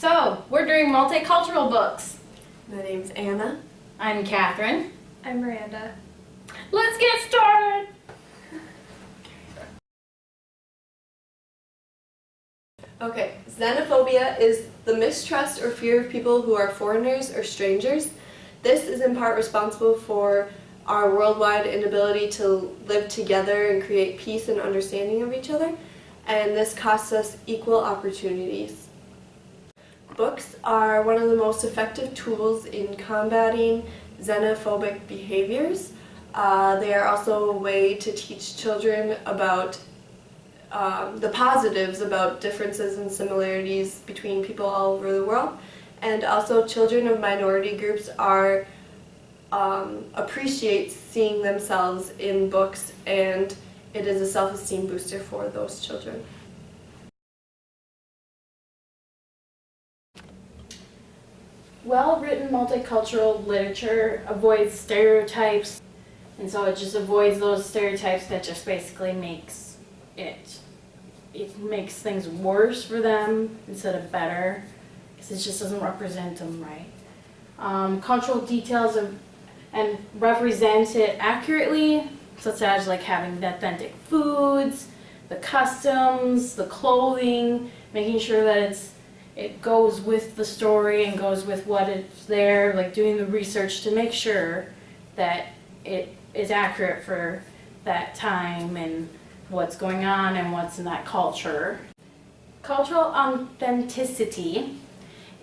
So, we're doing multicultural books. My name's Anna. I'm Catherine. I'm Miranda. Let's get started! Okay, xenophobia is the mistrust or fear of people who are foreigners or strangers. This is in part responsible for our worldwide inability to live together and create peace and understanding of each other, and this costs us equal opportunities. Books are one of the most effective tools in combating xenophobic behaviors. They are also a way to teach children about the positives about differences and similarities between people all over the world. And also children of minority groups are appreciate seeing themselves in books, and it is a self-esteem booster for those children. Well-written multicultural literature avoids stereotypes, and so it just avoids those stereotypes that just basically makes makes things worse for them instead of better, because it just doesn't represent them right. Cultural details and represent it accurately, such as like having the authentic foods, the customs, the clothing, making sure that it goes with the story and goes with what is there, like doing the research to make sure that it is accurate for that time and what's going on and what's in that culture. Cultural authenticity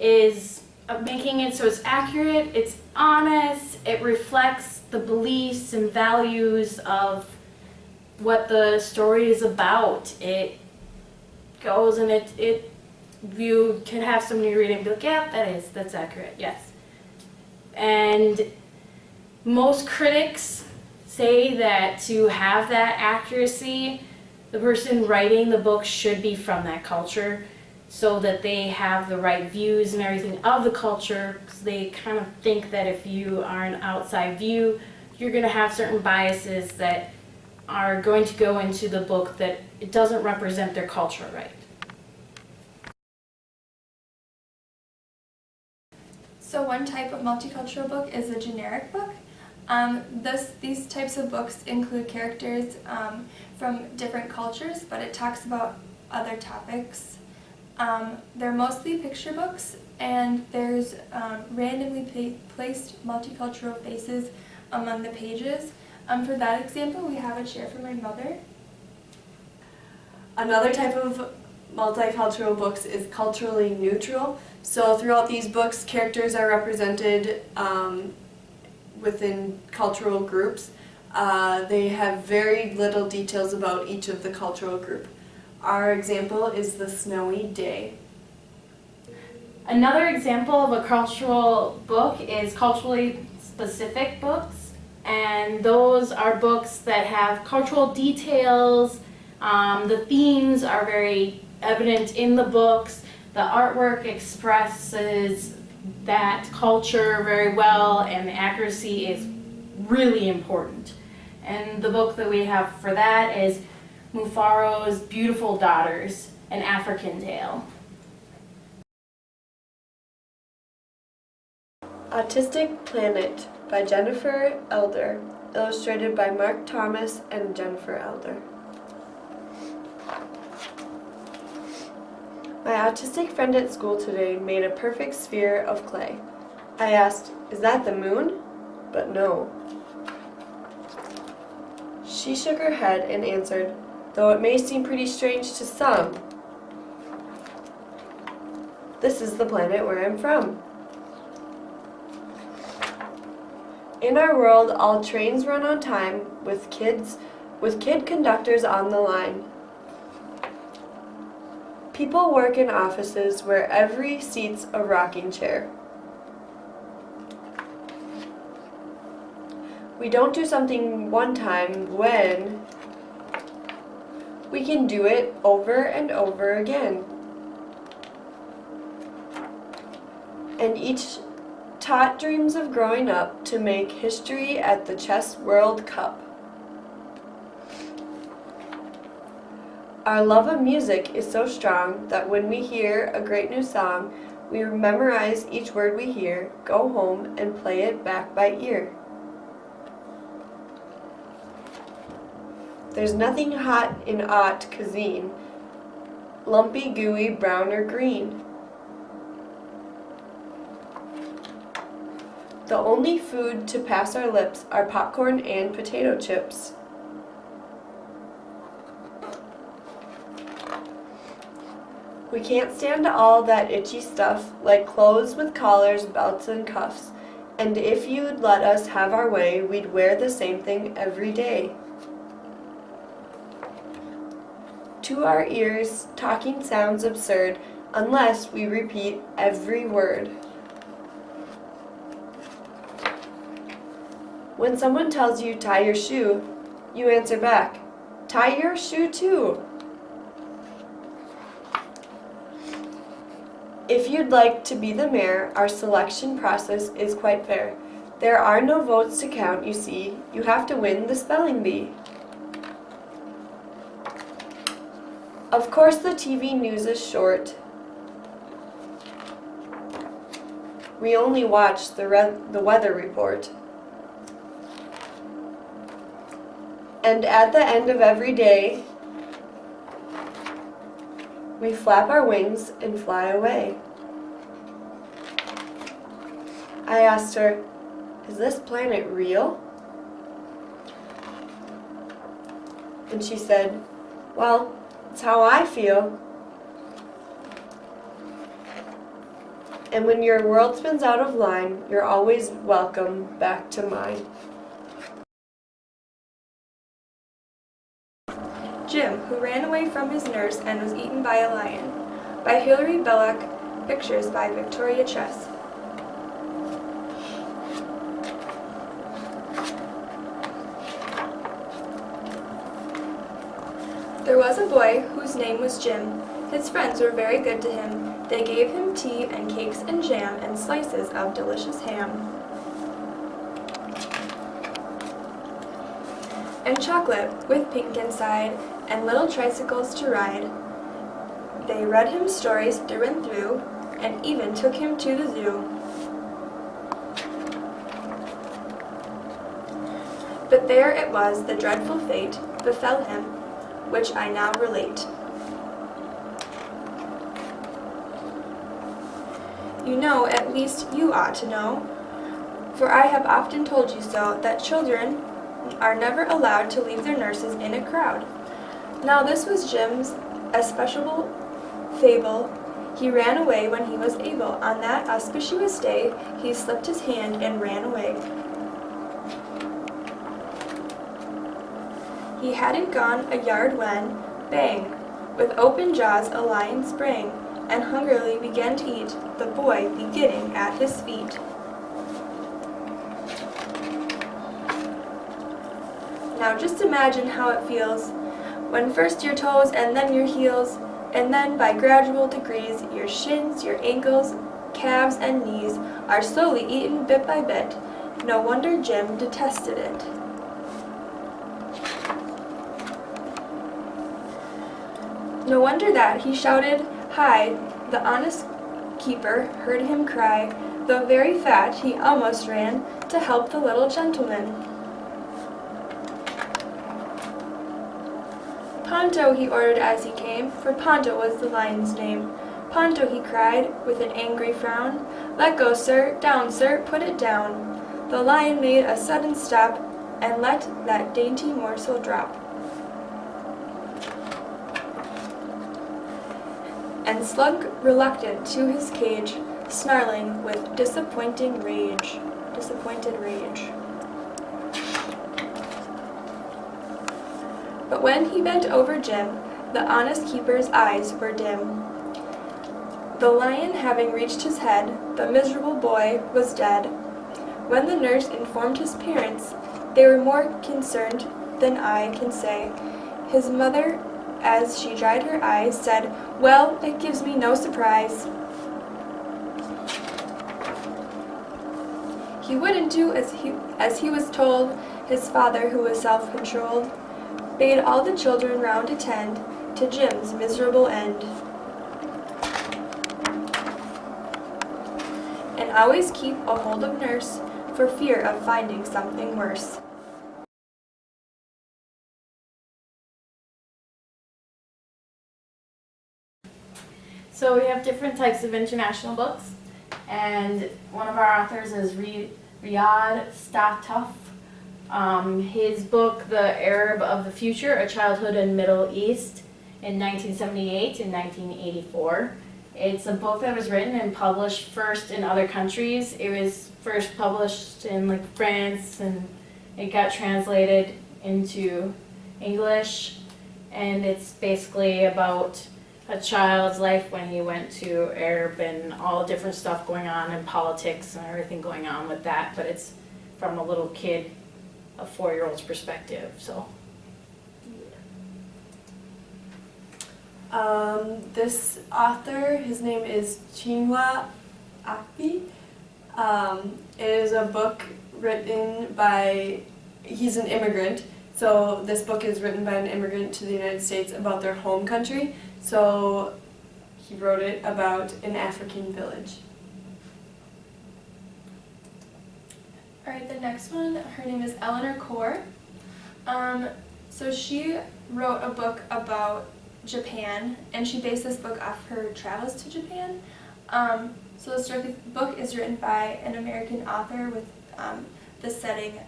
is making it so it's accurate, it's honest, it reflects the beliefs and values of what the story is about. It goes and you can have somebody read it and be like, yeah, that's accurate, yes. And most critics say that to have that accuracy, the person writing the book should be from that culture so that they have the right views and everything of the culture, because they kind of think that if you are an outside view, you're going to have certain biases that are going to go into the book that it doesn't represent their culture right. So one type of multicultural book is a generic book. These types of books include characters from different cultures, but it talks about other topics. They're mostly picture books, and there's randomly placed multicultural faces among the pages. For that example, we have a chair for my mother. Another type of multicultural books is culturally neutral. So throughout these books, characters are represented within cultural groups. They have very little details about each of the cultural group. Our example is The Snowy Day. Another example of a cultural book is culturally specific books, and those are books that have cultural details. The themes are very evident in the books. The artwork expresses that culture very well, and the accuracy is really important. And the book that we have for that is Mufaro's Beautiful Daughters, an African Tale. Autistic Planet by Jennifer Elder, illustrated by Mark Thomas and Jennifer Elder. My autistic friend at school today made a perfect sphere of clay. I asked, "Is that the moon?" But no. She shook her head and answered, "Though it may seem pretty strange to some, this is the planet where I'm from." In our world, all trains run on time with kid conductors on the line. People work in offices where every seat's a rocking chair. We don't do something one time when we can do it over and over again. And each tot dreams of growing up to make history at the Chess World Cup. Our love of music is so strong that when we hear a great new song, We memorize each word we hear, go home, and play it back by ear. There's nothing hot in aught cuisine, lumpy, gooey, brown, or green. The only food to pass our lips are popcorn and potato chips. We can't stand all that itchy stuff, like clothes with collars, belts, and cuffs. And if you'd let us have our way, we'd wear the same thing every day. To our ears, talking sounds absurd, unless we repeat every word. When someone tells you, tie your shoe, you answer back, tie your shoe too. If you'd like to be the mayor, our selection process is quite fair. There are no votes to count, you see. You have to win the spelling bee. Of course, the TV news is short. We only watch the weather report. And at the end of every day, we flap our wings and fly away. I asked her, is this planet real? And she said, well, it's how I feel. And when your world spins out of line, you're always welcome back to mine. Jim, who ran away from his nurse and was eaten by a lion, by Hilary Belloc, pictures by Victoria Chess. There was a boy whose name was Jim. His friends were very good to him. They gave him tea and cakes and jam and slices of delicious ham. And chocolate with pink inside, and little tricycles to ride. They read him stories through and through, and even took him to the zoo. But there it was, the dreadful fate befell him, which I now relate. You know, at least you ought to know, for I have often told you so, that children are never allowed to leave their nurses in a crowd. Now this was Jim's especial fable. He ran away when he was able. On that auspicious day, he slipped his hand and ran away. He hadn't gone a yard when, bang, with open jaws a lion sprang, and hungrily began to eat, the boy beginning at his feet. Now just imagine how it feels when first your toes and then your heels, and then by gradual degrees your shins, your ankles, calves, and knees are slowly eaten bit by bit. No wonder Jim detested it. No wonder that he shouted, "Hi!" The honest keeper heard him cry. Though very fat, he almost ran to help the little gentleman. "Ponto," he ordered as he came, for Ponto was the lion's name. "Ponto," he cried, with an angry frown, "let go, sir, down, sir, put it down." The lion made a sudden stop, and let that dainty morsel drop, and slunk reluctant to his cage, snarling with disappointed rage. But when he bent over Jim, the honest keeper's eyes were dim. The lion having reached his head, the miserable boy was dead. When the nurse informed his parents, they were more concerned than I can say. His mother, as she dried her eyes, said, "Well, it gives me no surprise." He wouldn't do as he was told. His father, who was self-controlled, bade all the children round attend to Jim's miserable end. and always keep a hold of nurse for fear of finding something worse. So we have different types of international books, and one of our authors is Riyad Statuf. His book, The Arab of the Future, A Childhood in Middle East, in 1978 and 1984. It's a book that was written and published first in other countries. It was first published in like France, and it got translated into English, and it's basically about a child's life when he went to Arab and all the different stuff going on in politics and everything going on with that, but it's from a little kid, a 4-year-old's perspective. So this author, his name is Chinua Achebe. It is a book written by, he's an immigrant, so this book is written by an immigrant to the United States about their home country. So he wrote it about an African village. Alright, the next one, her name is Eleanor Kaur. So she wrote a book about Japan, and she based this book off her travels to Japan. So the book is written by an American author with the setting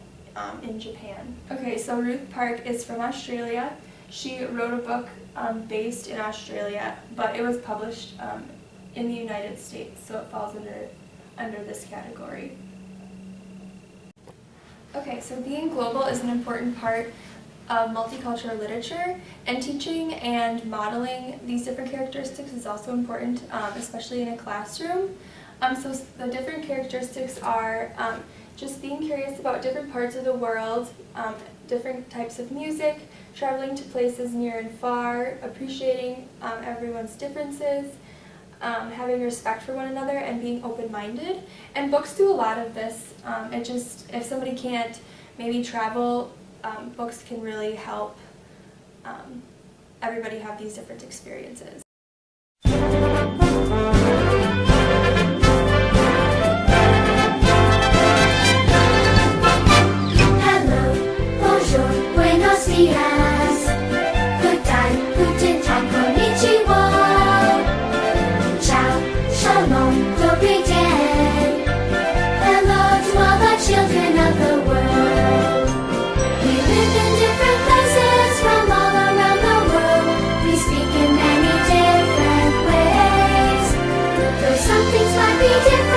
in Japan. Okay, so Ruth Park is from Australia. She wrote a book based in Australia, but it was published in the United States, so it falls under this category. Okay, so being global is an important part of multicultural literature, and teaching and modeling these different characteristics is also important, especially in a classroom. So the different characteristics are just being curious about different parts of the world, different types of music, traveling to places near and far, appreciating everyone's differences, having respect for one another, and being open-minded. And books do a lot of this. If somebody can't maybe travel, books can really help everybody have these different experiences. Children of the world, we live in different places from all around the world. We speak in many different ways, though some things might be different.